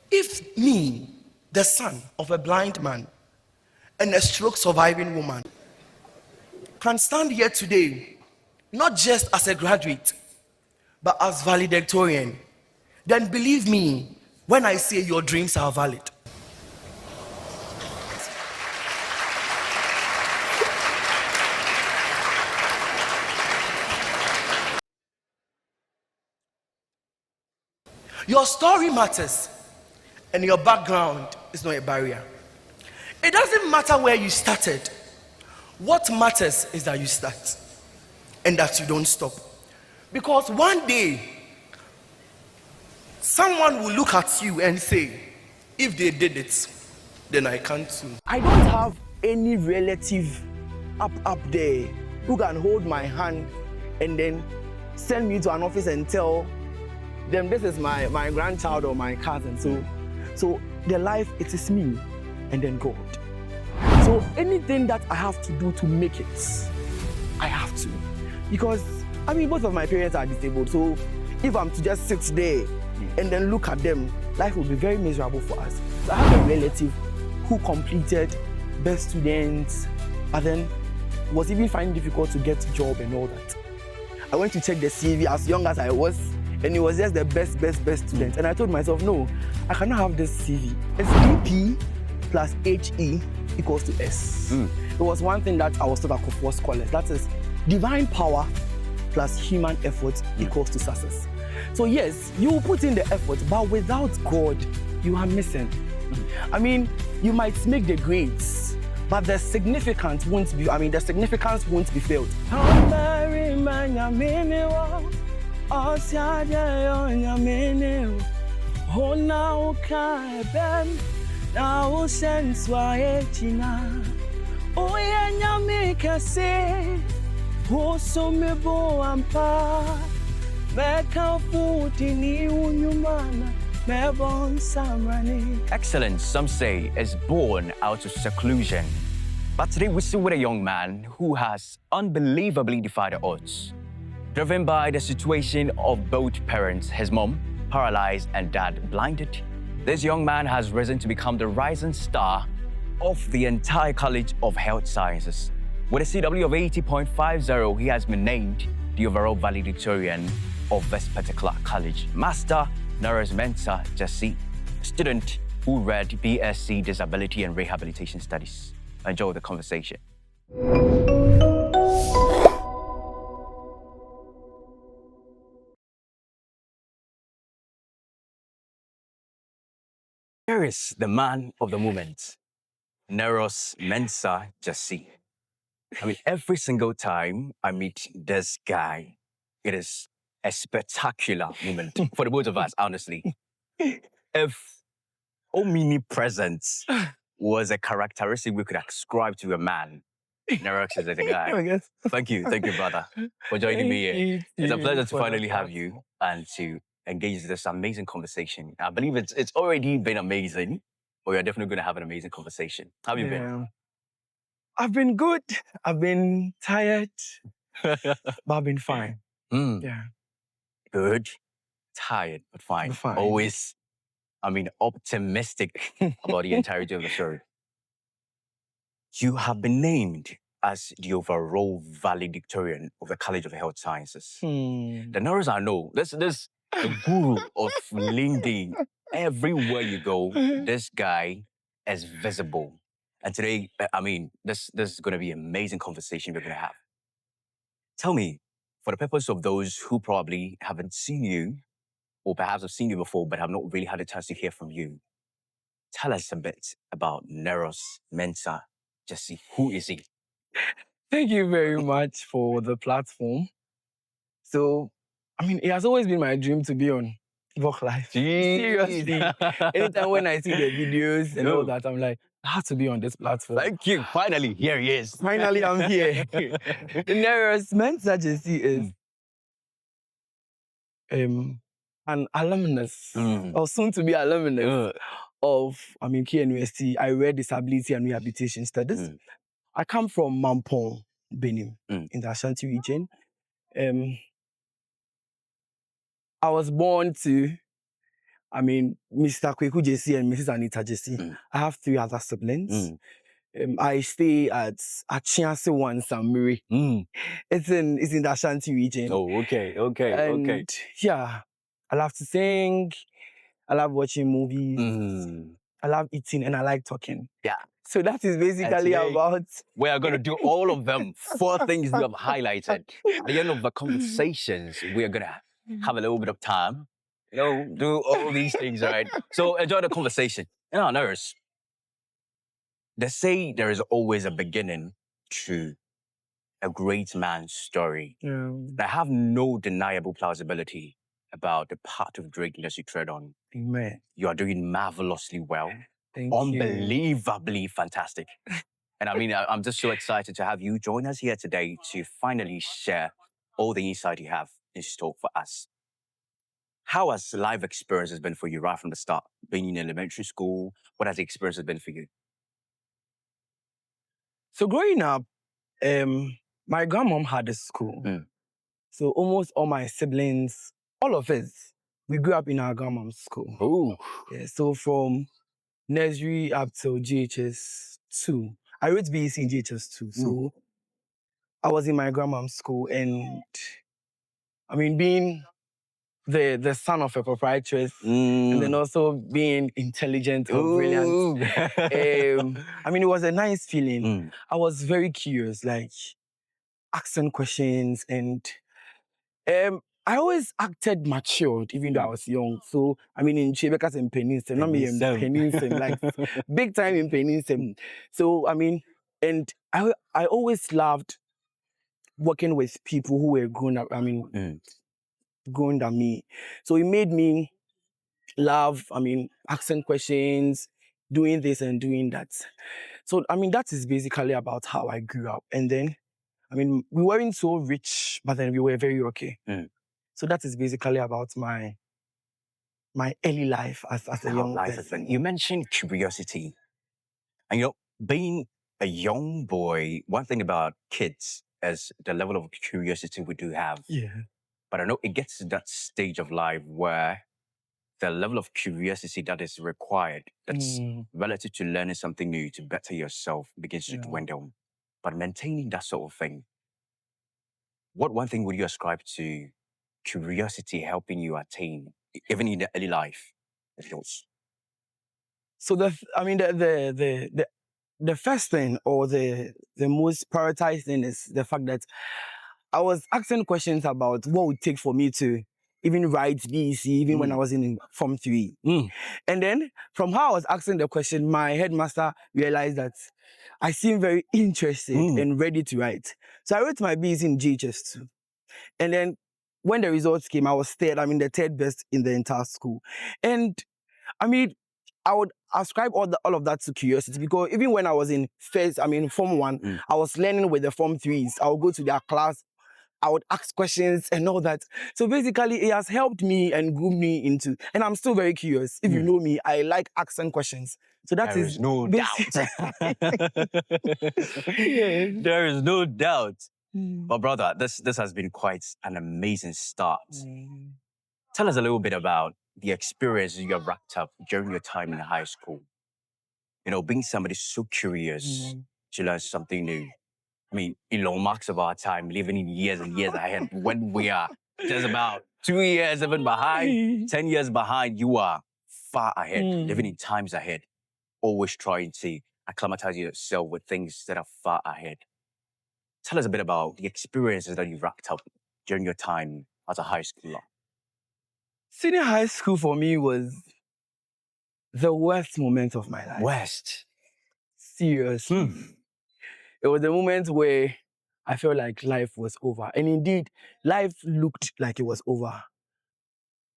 If me, the son of a blind man and a stroke surviving woman, can stand here today, not just as a graduate, but as valedictorian, then believe me when I say your dreams are valid. Your story matters, and your background is not a barrier. It doesn't matter where you started. What matters is that you start and that you don't stop. Because one day, someone will look at you and say, if they did it, then I can too. I don't have any relative up there who can hold my hand and then send me to an office and tell them this is my grandchild or my cousin. So their life, it is me and then God. So anything that I have to do to make it, I have to. Because, both of my parents are disabled. So if I'm to just sit there and then look at them, life will be very miserable for us. So I have a relative who completed best students, but then was even finding it difficult to get a job and all that. I went to check the CV as young as I was, and it was just the best student. And I told myself, no, I cannot have this CV. It's DP plus HE equals to S. It was one thing that I was taught at Kofor Scholars. That is, divine power plus human effort equals to success. So yes, you will put in the effort, but without God, you are missing. You might make the grades, but the significance won't be, the significance won't be felt. Excellence, some say, is born out of seclusion. But today we see with a young man who has unbelievably defied the odds. Driven by the situation of both parents, his mom paralyzed and dad blinded, this young man has risen to become the rising star of the entire College of Health Sciences. With a CW of 80.50, he has been named the overall valedictorian of this particular college. Master Nereus Mensah Gyasi, a student who read BSc Disability and Rehabilitation Studies. Enjoy the conversation. Here is the man of the moment, Nereus Mensah Gyasi. Every single time I meet this guy, it is a spectacular moment for the both of us, honestly. If omnipresence was a characteristic we could ascribe to a man, Nereus is the guy. I guess. Thank you, brother, for joining me here. It's a pleasure to finally have you and to engage in this amazing conversation. I believe it's already been amazing, but we're definitely going to have an amazing conversation. How have you been? I've been good. I've been tired, but I've been fine. Yeah. Good, tired, but fine. Always, optimistic about the entirety of the story. You have been named as the overall valedictorian of the College of Health Sciences. The Nereus I know, this a guru of LinkedIn. Everywhere you go, this guy is visible. And today, this is going to be an amazing conversation we're going to have. Tell me, for the purpose of those who probably haven't seen you, or perhaps have seen you before but have not really had a chance to hear from you, tell us a bit about Nereus Mensah Gyasi. Who is he? Thank you very much for the platform. So, it has always been my dream to be on Vogue Live. Seriously. Anytime when I see the videos and all that, I'm like, I have to be on this platform. Thank you. Finally, here he is. Finally, I'm here. Nereus Mensah Gyasi is an alumnus, or soon to be alumnus of KNUST. I read Disability and Rehabilitation Studies. I come from Mampong, Benin, in the Ashanti region. I was born to I mean, Mr. Kweku JC and Mrs. Anita JC. I have 3 other siblings. I stay at Chianse 1 Samiri. It's in the Ashanti region. Oh, okay. And yeah, I love to sing. I love watching movies. I love eating and I like talking. Yeah. So that is basically about... We are going to do all of them. 4 things you have highlighted. At the end of the conversations, we are going to have a little bit of time, do all these things, right? So enjoy the conversation. Now, nurse, they say there is always a beginning to a great man's story. I have no deniable plausibility about the path of greatness you tread on. Amen. You are doing marvelously well. Thank Unbelievably fantastic. And I mean, I'm just so excited to have you join us here today to finally share all the insight you have in store for us. How has life experiences been for you right from the start? Being in elementary school, what has the experience been for you? So growing up, my grandmom had a school. So almost all my siblings, all of us, we grew up in our grandmom's school. Oh. Yeah, so from nursery up till GHS 2. I wrote BEC in GHS 2. So I was in my grandmom's school, and I mean, being the son of a proprietress and then also being intelligent or brilliant. I mean, it was a nice feeling. I was very curious, like asking questions, and I always acted matured, even though I was young. So, I mean, in Chebekas and Peninsula, not me in Peninsula, like big time in Peninsula. So, I mean, and I always loved working with people who were grown up, grown than me. So it made me love, asking questions, doing this and doing that. So, I mean, that is basically about how I grew up. And then, I mean, we weren't so rich, but then we were very okay. So that is basically about my early life as a young person. You mentioned curiosity. And being a young boy, one thing about kids is the level of curiosity we do have. Yeah. But I know it gets to that stage of life where the level of curiosity that is required, that's relative to learning something new to better yourself, begins to dwindle. But maintaining that sort of thing, what one thing would you ascribe to curiosity helping you attain, even in the early life of yours? So the first thing, or the most prioritized thing, is the fact that I was asking questions about what it would take for me to even write BEC, even when I was in Form 3. And then, from how I was asking the question, my headmaster realized that I seemed very interested and ready to write. So I wrote my BEC in GHS 2. And then, when the results came, I was the third best in the entire school. And, I mean, I would ascribe all of that to curiosity, because even when I was in Form 1, I was learning with the Form 3s. I would go to their class, I would ask questions and all that. So basically, it has helped me and groomed me into, and I'm still very curious. If you know me, I like asking questions. So there is no doubt. There is no doubt. But brother, this has been quite an amazing start. Tell us a little bit about the experiences you have racked up during your time in high school. Being somebody so curious to learn something new. I mean, Elon Musk of our time, living in years and years ahead, when we are just about 2 years even behind, 10 years behind, you are far ahead, living in times ahead, always trying to acclimatize yourself with things that are far ahead. Tell us a bit about the experiences that you've racked up during your time as a high schooler. Senior high school for me was the worst moment of my life. Worst? Seriously. It was the moment where I felt like life was over. And indeed, life looked like it was over.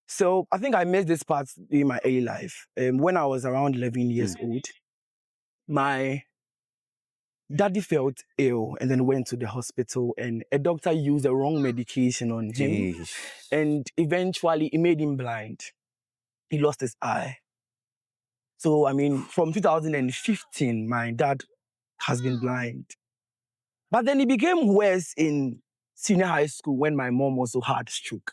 So I think I missed this part in my early life. When I was around 11 years old, my daddy felt ill and then went to the hospital, and a doctor used the wrong medication on him. And eventually it made him blind. He lost his eye. So, from 2015, my dad has been blind. But then it became worse in senior high school when my mom also had stroke.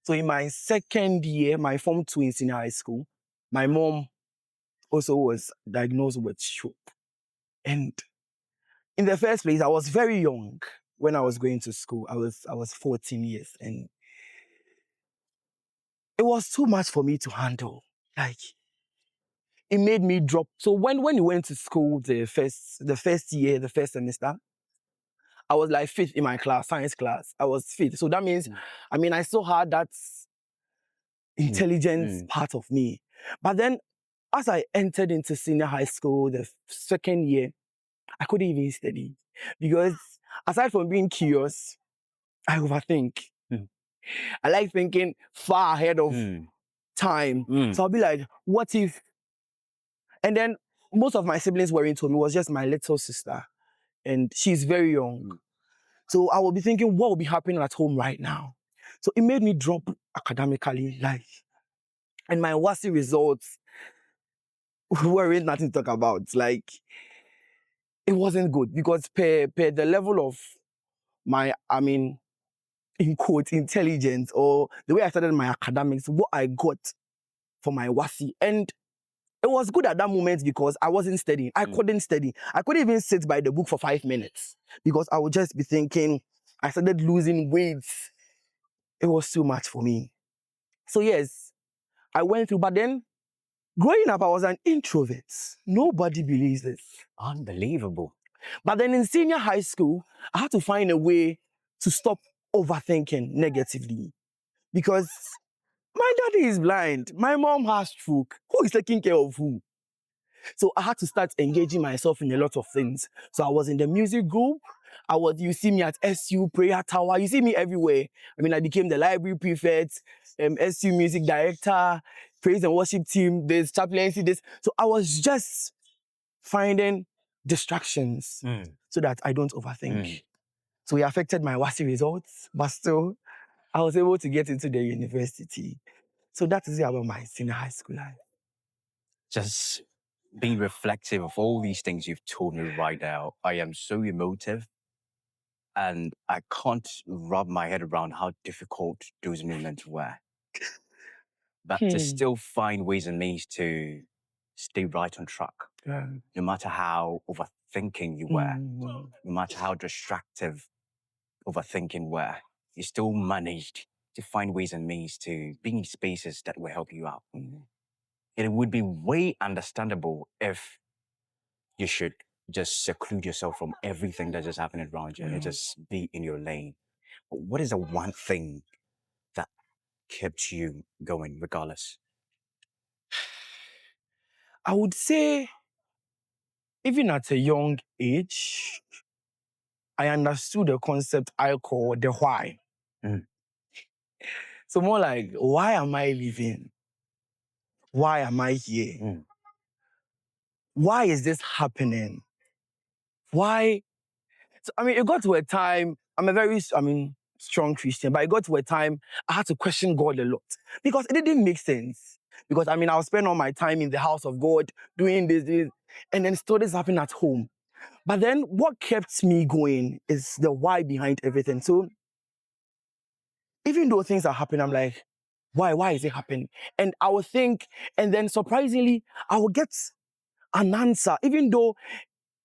So in my second year, my Form 2 in senior high school, my mom also was diagnosed with stroke. And in the first place, I was very young when I was going to school. I was 14 years, and it was too much for me to handle. Like, it made me drop. So when we went to school the first year, the first semester, I was like fifth in my class, science class. I was fifth. So that means, I still had that intelligence part of me. But then as I entered into senior high school, the second year, I couldn't even study because aside from being curious, I overthink. I like thinking far ahead of time. So I'll be like, what if? And then most of my siblings were into me. It was just my little sister, and she's very young. So I will be thinking, what will be happening at home right now? So it made me drop academically, like, and my WASI results weren't nothing to talk about. Like, it wasn't good because per the level of my, in quote, intelligence, or the way I started my academics, what I got for my WASI. And it was good at that moment because I wasn't studying. I couldn't study. I couldn't even sit by the book for 5 minutes because I would just be thinking. I started losing weight. It was too much for me. So yes, I went through, but then growing up, I was an introvert. Nobody believes this. Unbelievable. But then in senior high school, I had to find a way to stop overthinking negatively because my daddy is blind. My mom has stroke. Who is taking care of who? So I had to start engaging myself in a lot of things. So I was in the music group. You see me at SU Prayer Tower. You see me everywhere. I became the library prefect, SU music director, praise and worship team, this chaplaincy, this. So I was just finding distractions so that I don't overthink. So it affected my WASI results, but still, I was able to get into the university. So that is it about my senior high school life. Just being reflective of all these things you've told me right now, I am so emotive. And I can't wrap my head around how difficult those moments were. But to still find ways and means to stay right on track. Yeah. No matter how overthinking you were, no matter how distractive overthinking were, you still managed to find ways and means to be in spaces that will help you out. It would be way understandable if you should just seclude yourself from everything that's just happening around you and just be in your lane. But what is the one thing that kept you going regardless? I would say, even at a young age, I understood the concept I call the why. So more like, why am I living? Why am I here? Why is this happening? Why? So, it got to a time, I'm a very, strong Christian, but it got to a time I had to question God a lot because it didn't make sense. Because, I'll spend all my time in the house of God doing this, and then studies happen at home. But then what kept me going is the why behind everything. So even though things are happening, I'm like, why is it happening? And I would think, and then surprisingly, I would get an answer, even though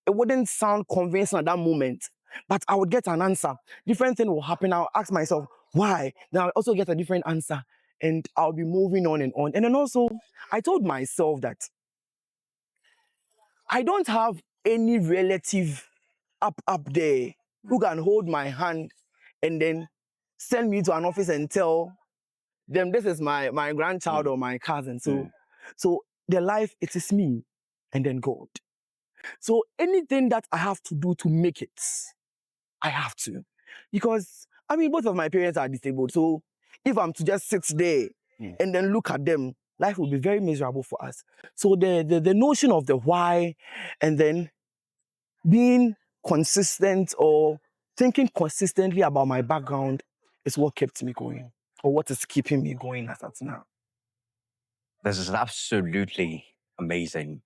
it wouldn't sound convincing at that moment, but I would get an answer. Different thing will happen. I'll ask myself, why? Then I'll also get a different answer, and I'll be moving on and on. And then also, I told myself that I don't have any relative up there who can hold my hand and then send me to an office and tell them this is my grandchild or my cousin. So their life, it is me and then God. So anything that I have to do to make it, I have to. Because, both of my parents are disabled. So if I'm to just sit there and then look at them, life will be very miserable for us. So the notion of the why and then being consistent or thinking consistently about my background is what kept me going, or what is keeping me going as of now. This is absolutely amazing.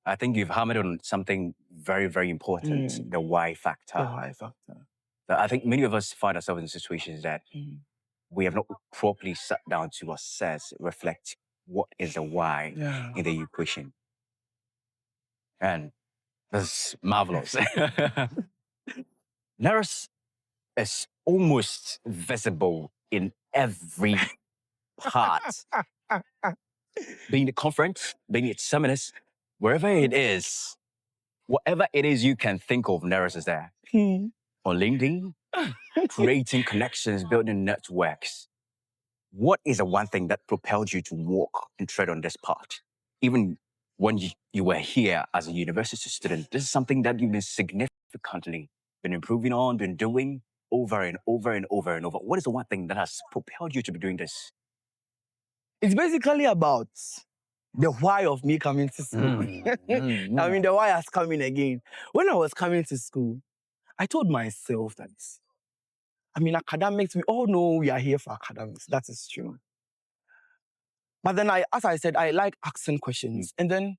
I think you've hammered on something very, very important, the why factor. The why factor. I think many of us find ourselves in situations that we have not properly sat down to assess, reflect what is the why in the equation. And that's marvelous. Nereus is almost visible in every part. Being the conference, being at seminars, wherever it is, whatever it is you can think of, Nereus is there. On LinkedIn, creating connections, building networks. What is the one thing that propelled you to walk and tread on this path? Even when you were here as a university student, this is something that you've been significantly been improving on, been doing over and over and over and over. What is the one thing that has propelled you to be doing this? It's basically about the why of me coming to school. I mean, the why has come in again. When I was coming to school, I told myself that, I mean, academics, we all know we are here for academics. That is true. But then as I said, I like asking questions. And then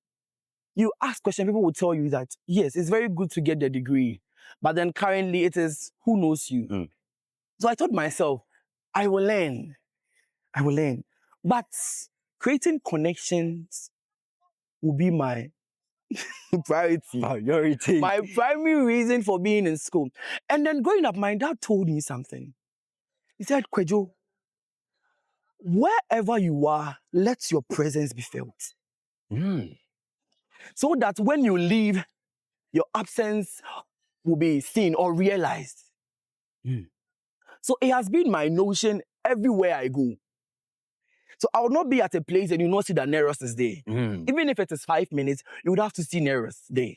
you ask questions, people will tell you that, yes, it's very good to get the degree. But then currently it is, who knows you? So I told myself, I will learn. I will learn. But creating connections will be my priority. My primary reason for being in school. And then growing up, my dad told me something. He said, Kwejo, wherever you are, let your presence be felt. So that when you leave, your absence will be seen or realized. So it has been my notion everywhere I go. So I will not be at a place and you not see that Nereus is there. Even if it is 5 minutes, you would have to see Nereus there.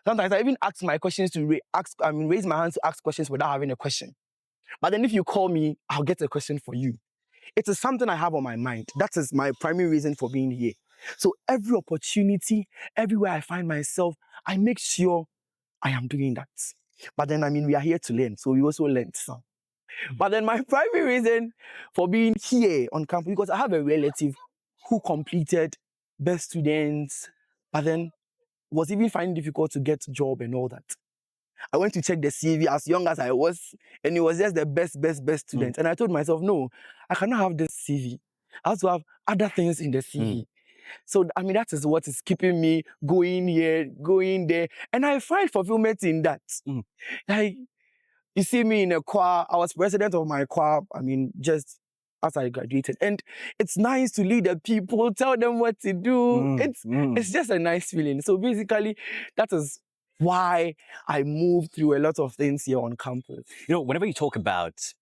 Sometimes I even ask my questions to raise my hand to ask questions without having a question. But then if you call me, I'll get a question for you. It is something I have on my mind. That is my primary reason for being here. So every opportunity, everywhere I find myself, I make sure I am doing that. But then, I mean, we are here to learn. So we also learn some. But then my primary reason for being here on campus, because I have a relative who completed best students, but then was even finding it difficult to get a job and all that. I went to check the CV as young as I was, and it was just the best student. And I told myself, no, I cannot have this CV. I have to have other things in the CV. So, I mean, that is what is keeping me going here, going there. And I find fulfillment in that. Like, you see me in a choir, I was president of my choir, I mean, just as I graduated. And it's nice to lead the people, tell them what to do. It's just a nice feeling. So basically, that is why I moved through a lot of things here on campus. You know, whenever you talk about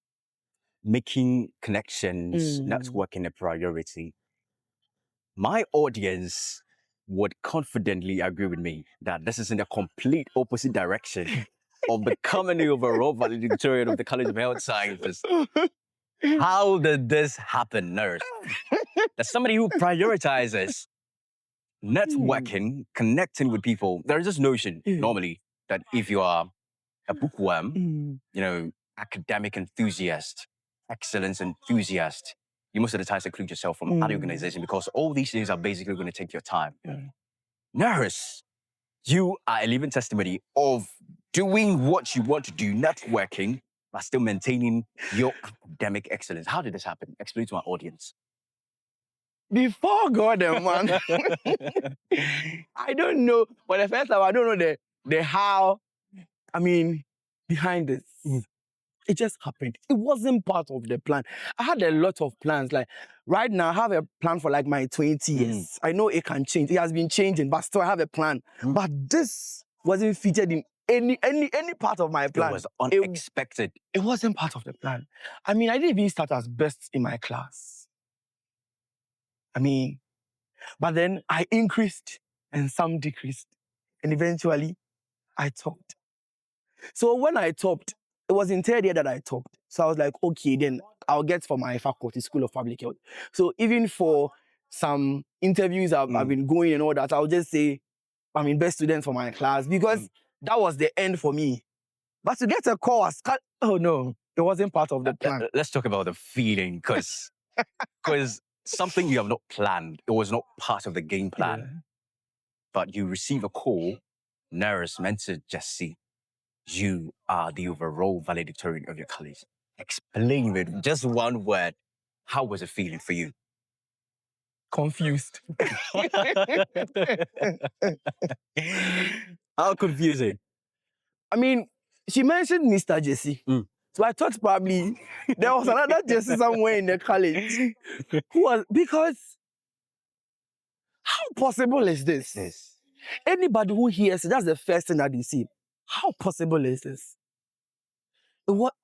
making connections, networking a priority, my audience would confidently agree with me that this is in the complete opposite direction of becoming the overall valedictorian of the College of Health Sciences. How did this happen, nurse? As somebody who prioritizes networking, connecting with people, there is this notion normally that if you are a bookworm, you know, academic enthusiast, excellence enthusiast, you most of the time seclude yourself from other organizations because all these things are basically going to take your time. Nurse, you are a living testimony of doing what you want to do, networking, but still maintaining your academic excellence. How did this happen? Explain to our audience. Before God and man, I don't know. For the first time, I don't know the how, I mean, behind this. It just happened. It wasn't part of the plan. I had a lot of plans. Like right now, I have a plan for like my 20 years. I know it can change. It has been changing, but still I have a plan. But this wasn't featured in any part of my plan. It was unexpected. It wasn't part of the plan. I mean, I didn't even start as best in my class. I mean, but then I increased and some decreased. And eventually, I topped. So when I topped, it was in third year that I topped. So I was like, okay, then I'll get for my faculty, School of Public Health. So even for some interviews I've been going and all that, I'll just say, I'm in best student for my class because that was the end for me. But to get a course, oh no, it wasn't part of the plan. Let's talk about the feeling, because something you have not planned, it was not part of the game plan. But you receive a call, Nereus Mensah Gyasi, you are the overall valedictorian of your college. Explain with just one word. How was it feeling for you? Confused. How confusing. I mean, she mentioned Mr. Gyasi. So I thought probably there was another Gyasi somewhere in the college who was, because how possible is this? Yes. Anybody who hears it, that's the first thing that they see. How possible is this?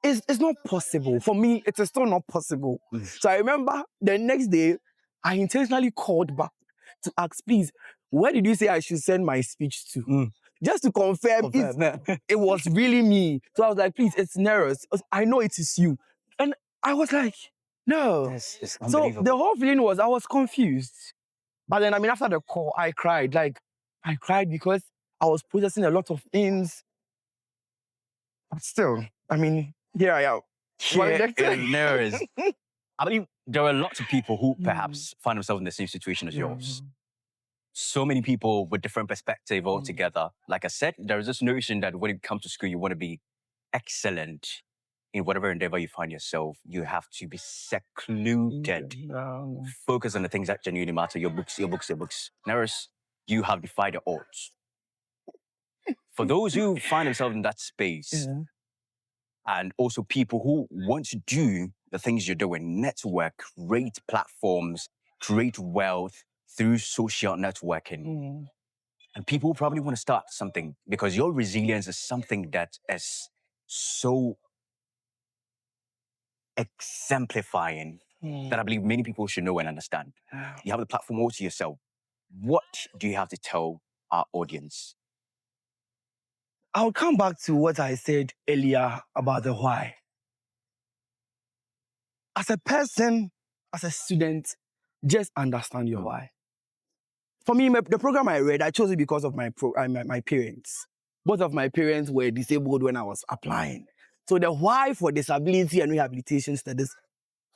It's not possible. For me, it is still not possible. So I remember the next day, I intentionally called back to ask, please, where did you say I should send my speech to? Just to confirm if it was really me. So I was like, please, it's Nereus. I know it is you. And I was like, no. It's So unbelievable. the whole feeling was I was confused. But then, I mean, after the call, I cried. Like, I cried because I was processing a lot of things. But still, I mean, here I am. Nereus. I believe there are lots of people who perhaps find themselves in the same situation as yours. So many people with different perspective altogether. Like I said, there is this notion that when you come to school, you want to be excellent in whatever endeavor you find yourself. You have to be secluded. Focus on the things that genuinely matter. Your books, your books, your books. Nereus, you have defied the odds. For those who find themselves in that space, and also people who want to do the things you're doing, network, create platforms, create wealth through social networking. And people probably want to start something because your resilience is something that is so exemplifying that I believe many people should know and understand. You have the platform all to yourself. What do you have to tell our audience? I'll come back to what I said earlier about the why. As a person, as a student, just understand your why. For me, the program I read, I chose it because of my parents. Both of my parents were disabled when I was applying. So the why for disability and rehabilitation studies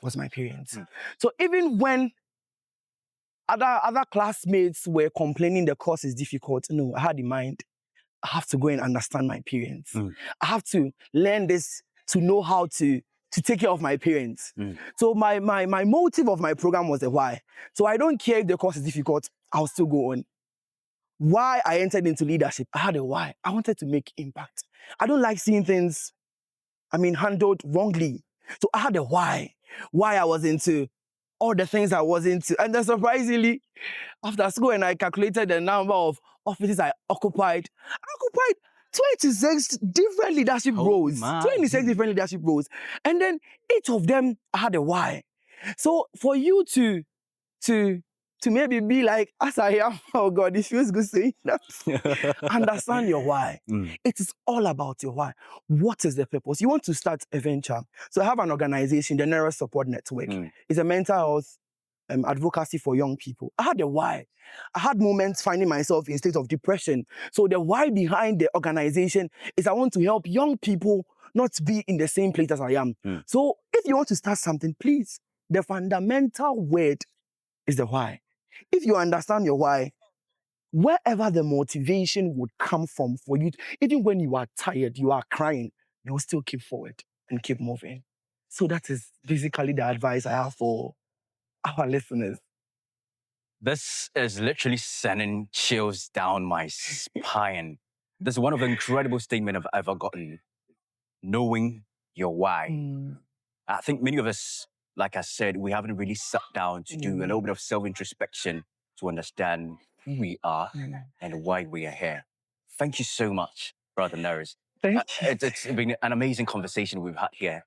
was my parents. So even when other classmates were complaining the course is difficult, no, I had in mind, I have to go and understand my parents. I have to learn this to know how to take care of my parents. So my motive of my program was the why. So I don't care if the course is difficult, I'll still go on. Why I entered into leadership, I had a why. I wanted to make impact. I don't like seeing things, handled wrongly. So I had a why I was into all the things I was into. And then surprisingly, after school, and I calculated the number of offices I occupied 26 different leadership roles. 26 different leadership roles. And then each of them had a why. So for you to maybe be like, as I am, oh God, it feels good saying that. Understand your why. It is all about your why. What is the purpose? You want to start a venture. So I have an organization, the Nereus Support Network. It's a mental health advocacy for young people. I had a why. I had moments finding myself in a state of depression. So the why behind the organization is I want to help young people not be in the same place as I am. So if you want to start something, please, the fundamental word is the why. If you understand your why, wherever the motivation would come from for you, even when you are tired, you are crying, you'll still keep forward and keep moving. So that is basically the advice I have for our listeners. This is literally sending chills down my spine. This is one of the incredible statements I've ever gotten. Knowing your why. I think many of us, like I said, we haven't really sat down to do a little bit of self-introspection to understand who we are and why we are here. Thank you so much, Brother Nereus. Thank you. It's been an amazing conversation we've had here.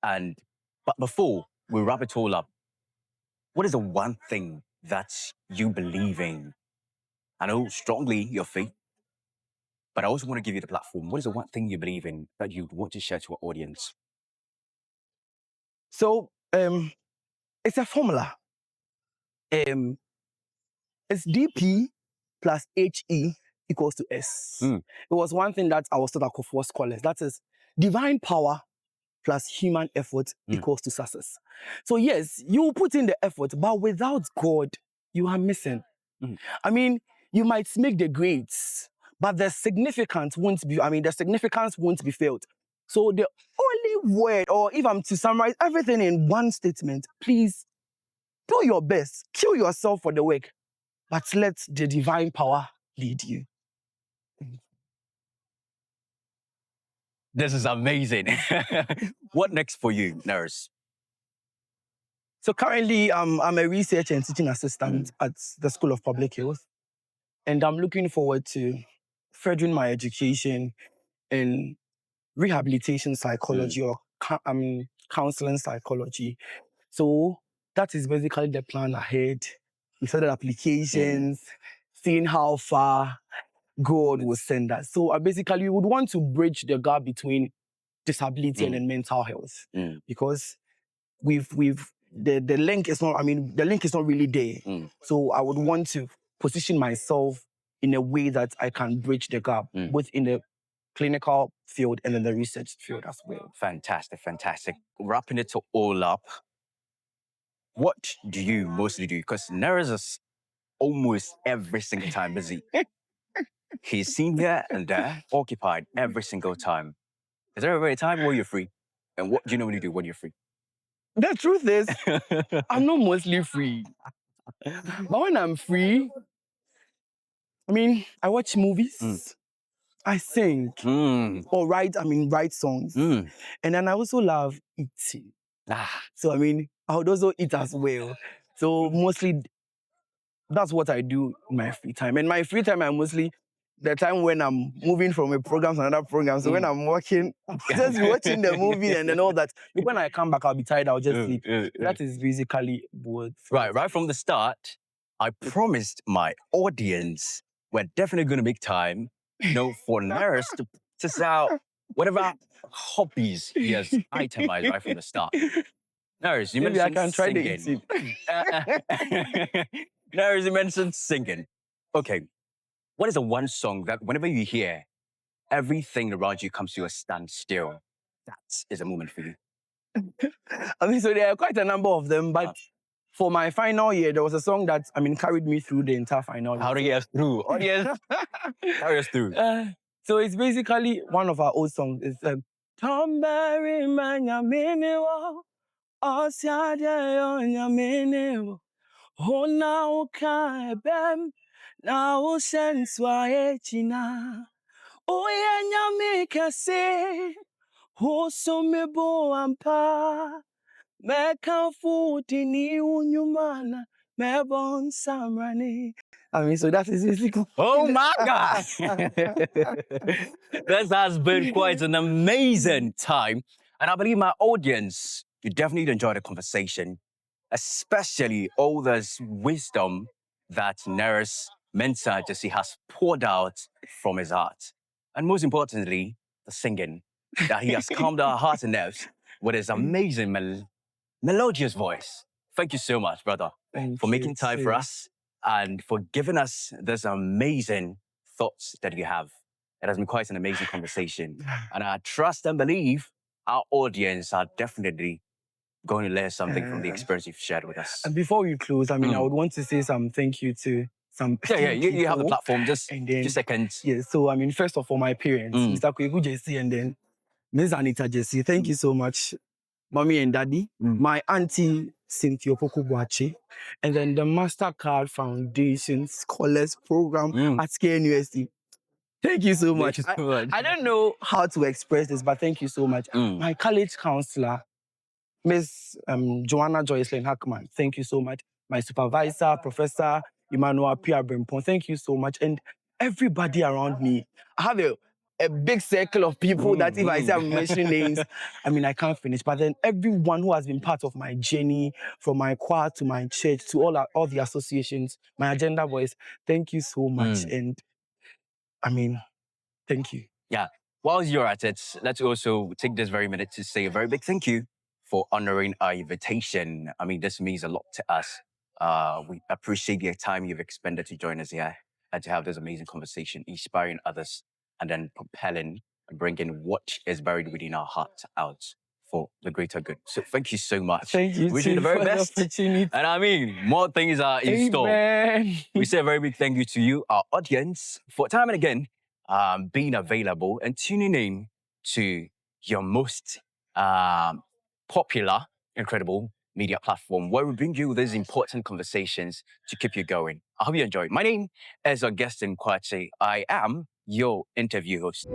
But before we wrap it all up, what is the one thing that you believe in? I know strongly your faith, but I also want to give you the platform. What is the one thing you believe in that you want to share to our audience? So, it's a formula. It's DP plus HE equals to S. It was one thing that I was taught at Kofor Scholars. That is divine power plus human effort equals to success. So yes, you put in the effort, but without God, you are missing. I mean, you might make the grades, but the significance won't be felt. So the only word, or if I'm to summarize everything in one statement, please do your best. Kill yourself for the work, but let the divine power lead you. This is amazing. What next for you, Nereus? So currently, I'm a research and teaching assistant at the School of Public Health, and I'm looking forward to furthering my education in rehabilitation psychology or counseling psychology. So that is basically the plan ahead. We started applications, seeing how far God will send us. So I basically would want to bridge the gap between disability and then mental health, because the link is not, the link is not really there. So I would want to position myself in a way that I can bridge the gap, both in the clinical field and in the research field as well. Fantastic, fantastic. Wrapping it all up, what do you mostly do? Because Nereus is almost every single time busy. He's seen here and there, occupied every single time. Is there ever a time where you're free? And what do you normally do when you're free? The truth is, I'm not mostly free. But when I'm free, I watch movies, I sing, or write songs. And then I also love eating. So, I would also eat as well. So mostly, that's what I do in my free time. And my free time, I mostly the time when I'm moving from a program to another program. So when I'm working, I'm just watching the movie and then all that. When I come back, I'll be tired. I'll just sleep. That is basically what. Right from the start, I promised my audience we're definitely going to make time, for Nereus to test out whatever hobbies he has itemized right from the start. Nereus, you Maybe mentioned I can try singing. Nereus, you mentioned singing. Okay, what is the one song that whenever you hear, everything around you comes to a standstill? That is a moment for you. So there are quite a number of them, but for my final year, there was a song that, carried me through the entire final year. How to get us through? Audience, carry us through. So it's basically one of our old songs. It's Tomberry Manya Minewo, Osiade Onyamene, Hona Oka Ebem, Na Osenswa Echina, Oye Nyame Kase, Hosomebo Ampa. Meka futi ni unyumana, mebon samrani. So that is basically. Oh my God! This has been quite an amazing time. And I believe my audience, you definitely enjoy the conversation, especially all this wisdom that Nereus Mensah Gyasi has poured out from his heart. And most importantly, the singing, that he has calmed our hearts and nerves with his amazing melodious voice. Thank you so much, brother, for making time for us and for giving us this amazing thoughts that you have. It has been quite an amazing conversation. And I trust and believe our audience are definitely going to learn something from the experience you've shared with us. And before we close, I would want to say some thank you to some you have the platform, just a few seconds. Yeah, so first of all, my parents, Mr. Kwegu Gyasi and then Ms. Anita Gyasi, thank you so much. Mommy and Daddy, my auntie Cynthia Pokubuachi, and then the Mastercard Foundation Scholars Program at KNUST. Thank you so much. I don't know how to express this, but thank you so much. My college counselor, Miss Joanna Joycelyn Hackman, thank you so much. My supervisor, Professor Emmanuel Pia Brempon, thank you so much. And everybody around me. I have a big circle of people that if I say I'm mentioning names, I can't finish. But then everyone who has been part of my journey, from my choir to my church to all the associations, my agenda voice, thank you so much. And thank you. Yeah. While you're at it, let's also take this very minute to say a very big thank you for honoring our invitation. This means a lot to us. We appreciate the time you've expended to join us here and to have this amazing conversation, inspiring others, and then propelling and bringing what is buried within our heart out for the greater good. So thank you so much. Thank you. Wish you the very best. And more things are in store. We say a very big thank you to you, our audience, for time and again being available and tuning in to your most popular, incredible media platform where we bring you these important conversations to keep you going. I hope you enjoy. My name is Augustine Kwachi. I am your interview host.